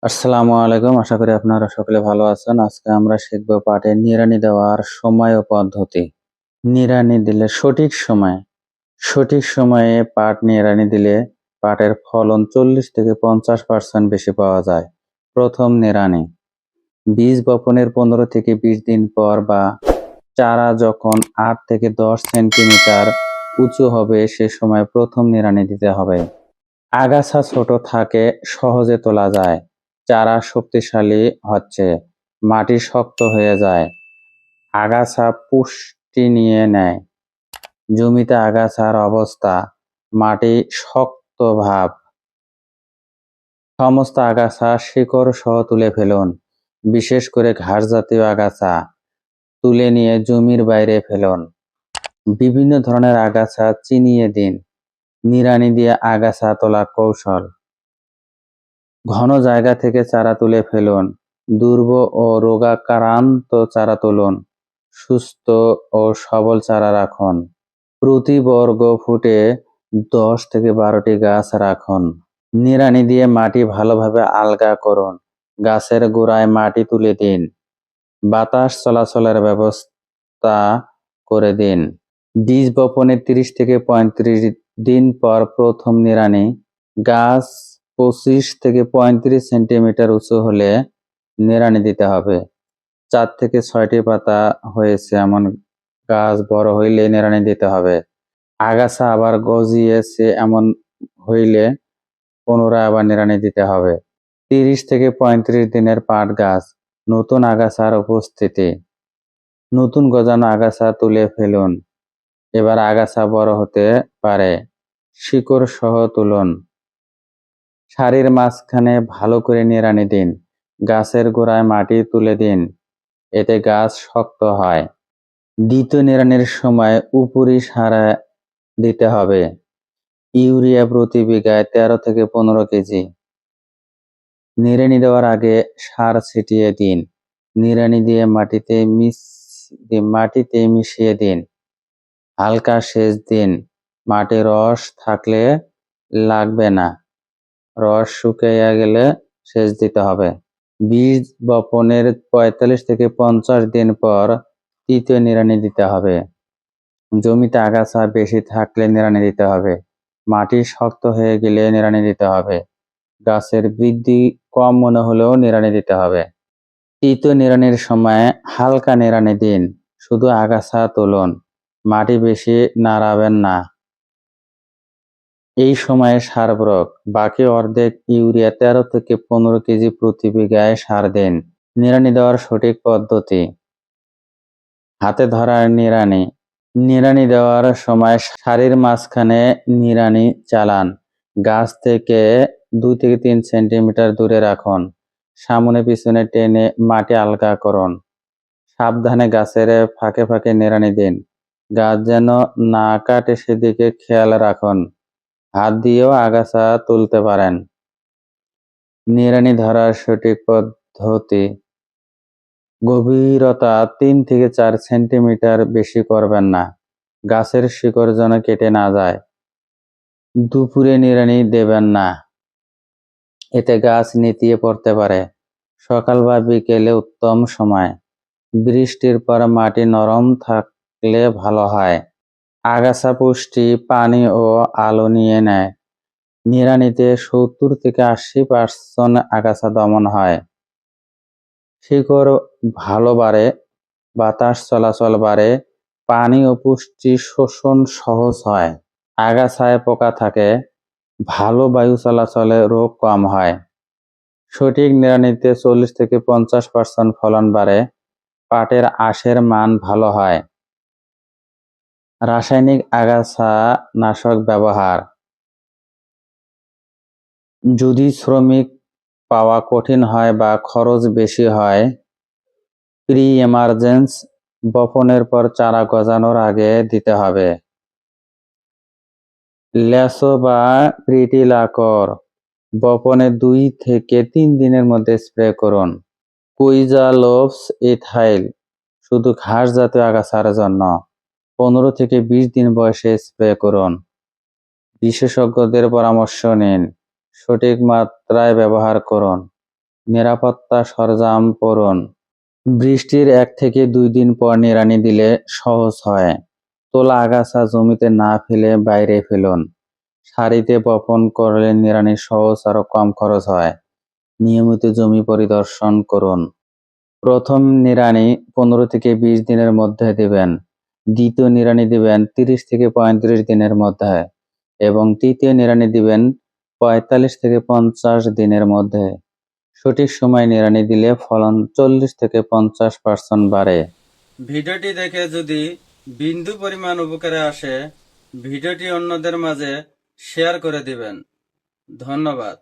আসসালামু আলাইকুম। আশা করি আপনারা সকলে ভালো আছেন। আজকে আমরা শিখব পাটের নিড়ানি দেওয়ার সময় ও পদ্ধতি। নিড়ানি দিলে সঠিক সময়ে পাট নিড়ানি দিলে পাটের ফলন 40 থেকে 50% বেশি পাওয়া যায়। প্রথম নিড়ানি বীজ বপনের 15 থেকে 20 দিন পর বা চারা যখন 8 থেকে 10 সেন্টিমিটার উঁচু হবে সে সময় প্রথম নিড়ানি দিতে হবে। আগাছা ছোট থাকে, সহজে তোলা যায়। চারা শক্তিশালী হচ্ছে, মাটি শক্ত হয়ে যায়। আগাছা পুষ্টি নিয়ে নেয়। জমিতে আগাছার অবস্থা, মাটি শক্ত ভাব। সমস্ত আগাছা শিকড় সহ তুলে ফেলুন। বিশেষ করে ঘাস জাতীয় আগাছা তুলে নিয়ে জমির বাইরে ফেলুন। বিভিন্ন ধরনের আগাছা চিনিয়ে দিন। নিড়ানি দিয়ে আগাছা তোলা কৌশল। ঘন জায়গা থেকে চারা তুলে ফেলুন। দুর্বল ও রোগাক্রান্ত চারা তুলুন। সুস্থ ও সবল চারা রাখুন। প্রতি বর্গ ফুটে 10 থেকে 12টি গাছ রাখুন। নিড়ানি দিয়ে মাটি ভালোভাবে আলগা করুন। গাছের গোড়ায় মাটি তুলে দিন। বাতাস চলাচলের ব্যবস্থা করে দিন। বীজ বপনের 30 থেকে 35 দিন পর প্রথম নিড়ানি। গাছ 25 থেকে 35 সেন্টিমিটার উঁচু হলে নিড়ানি দিতে হবে। 4 থেকে 6টি পাতা হয়েছে এমন গাছ বড় হইলে নিড়ানি দিতে হবে। আগাছা আবার গজিয়েছে এমন হইলে পুনরায় আবার নিড়ানি দিতে হবে। 30 থেকে 35 দিনের পাট গাছ। নতুন আগাছার উপস্থিতি। নতুন গজানো আগাছা তুলে ফেলুন। এবার আগাছা বড় হতে পারে, শিকড় সহ তুলুন। সারির মাঝখানে ভালো করে নিড়ানি দিন। গাছের গোড়ায় মাটি তুলে দিন, এতে গাছ শক্ত হয়। দ্বিতীয় নিড়ানির সময় উপরি সার দিতে হবে। ইউরিয়া প্রতি বিঘায় 13 থেকে 15 কেজি। নিড়ানি দেওয়ার আগে সার ছিটিয়ে দিন। নিড়ানি দিয়ে মাটিতে মিশিয়ে দিন। হালকা সেচ দিন। মাটি রস থাকলে লাগবে না, রস শুকিয়ে গেলে সেচ দিতে হবে। বীজ বপনের 45 থেকে 50 দিন পর তৃতীয় নিড়ানি দিতে হবে। জমিতে আগাছা বেশি থাকলে নিড়ানি দিতে হবে। মাটি শক্ত হয়ে গেলে নিড়ানি দিতে হবে। গাছের বৃদ্ধি কম মনে হলেও নিড়ানি দিতে হবে। তৃতীয় নিড়ানির সময় হালকা নিড়ানি দিন, শুধু আগাছা তুলুন, মাটি বেশি নাড়াবেন না। এই সময়ে সার প্রয়োগ, বাকি অর্ধেক ইউরিয়া 13 থেকে 15 কেজি প্রতি বিঘায় সার দিন। নিড়ানি দেওয়ার সঠিক পদ্ধতি। হাতে ধরা নিড়ানি। নিড়ানি দেওয়ার সময় সারির মাঝখানে নিড়ানি চালান। গাছ থেকে 2 থেকে 3 সেন্টিমিটার দূরে রাখুন। সামনে পিছনে টেনে মাটি আলগা করুন। সাবধানে গাছের ফাঁকে ফাঁকে নিড়ানি দিন। গাছ যেন না কাটে সেদিকে খেয়াল রাখুন। হাত দিয়েও আগাছা তুলতে পারেন। নিড়ানি ধরার সঠিক পদ্ধতি। গভীরতা 3 থেকে 4 সেন্টিমিটার বেশি করবেন না। গাছের শিকড় যেন কেটে না যায়। দুপুরে নিড়ানি দেবেন না, এতে গাছ নেতিয়ে পড়তে পারে। সকাল বা বিকেলে উত্তম সময়। বৃষ্টির পর মাটি নরম থাকলে ভালো হয়। আগাছা পুষ্টি, পানি ও আলো নিয়ে নেয়। নিড়ানিতে 70 থেকে 80% আগাছা দমন হয়। শিকড় ভালো বাড়ে, বাতাস চলাচল বাড়ে, পানি ও পুষ্টি শোষণ সহজ হয়। আগাছায় পোকা থাকে, ভালো বায়ু চলাচলে রোগ কম হয়। সঠিক নিড়ানিতে 40 থেকে 50% ফলন বাড়ে। পাটের আঁশের মান ভালো হয়। রাসায়নিক আগাছা নাশক ব্যবহার। যদি শ্রমিক পাওয়া কঠিন হয় বা খরচ বেশি হয়, প্রি-এমার্জেন্স বপনের পর চারা গজানোর আগে দিতে হবে। ল্যাসো বা প্রিটিলাকর বপনের 2 থেকে 3 দিনের মধ্যে স্প্রে করুন। কুইজালোপস ইথাইল শুধু ঘাস জাতীয় আগাছার জন্য 15 থেকে 20 দিন বয়সে স্প্রে করুন। বিশেষজ্ঞদের পরামর্শ নিন, সঠিক মাত্রায় ব্যবহার করুন। নিরাপত্তা সরঞ্জাম পরুন। বৃষ্টির 1 থেকে 2 দিন পর নিড়ানি দিলে সহজ হয়। তোলা আগাছা জমিতে না ফেলে বাইরে ফেলুন। সারিতে বপন করলে নিড়ানি সহজ আর কম খরচ হয়। নিয়মিত জমি পরিদর্শন করুন। প্রথম নিড়ানি 15 থেকে 20 দিনের মধ্যে দিবেন। দ্বিতীয় নিড়ানি দিবেন 30 থেকে 35 দিনের মধ্যে এবং তৃতীয় নিড়ানি দিবেন 45 থেকে 50 দিনের মধ্যে। সঠিক সময় নিড়ানি দিলে ফলন 40 থেকে 50% বাড়ে। ভিডিওটি দেখে যদি বিন্দু পরিমাণ উপকারে আসে, ভিডিওটি অন্যদের মাঝে শেয়ার করে দিবেন। ধন্যবাদ।